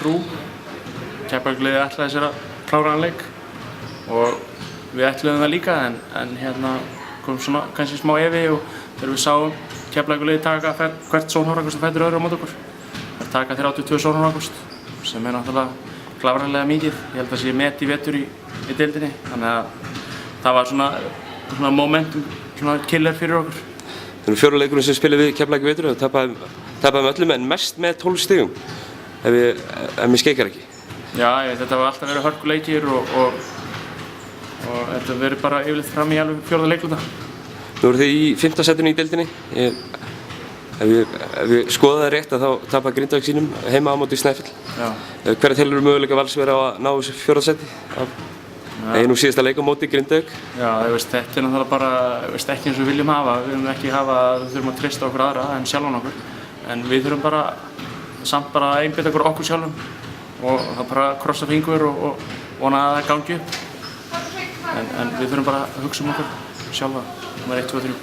trú. Keflavíkurliðið ætlaði sér að klára hann leik og við ætluðum það líka en kom svona kannski smá efi og þegar við sáum Keflavíkurliðið taka hvert sóknarfrákast á fætur öðru á móti okkur. Þeir taka 32 sóknarfrákast sem náttúrulega klárlega mikið. Ég held að það sé met í vetur í deildinni, þannig að það var svona momentum, svona killer fyrir okkur. Það eru 4 leikurinn sem spilaði við Keflavík í vetur og tapaði öllum en mest með 12 stigum, ef mér skeikar ekki. Já, þetta var alltaf verið hörkuleikir og þetta verið bara yfirleitt fram í alveg 4. leikluta. Nú eru þið í 5. sætinu í deildinni. Ef við skoðum það rétt þá tapaði Grindavík sínum heima á móti Snæfell. Hverja telurðu möguleika Vals vera á að ná þessu 4. sæti? Nú síðasta leik á móti Grindavík. Já, þetta náttúrulega bara ekki eins og við viljum hafa. Við viljum ekki hafa að við þurfum að treysta okkur aðra en sjálfan okkur. En við þurfum bara samt bara að einbeita okkur sjálfum og það bara krossa fingur og vona að það gangi upp. En við þurfum bara að hugsa okkur sjálfa. Númer 1, 2, 3.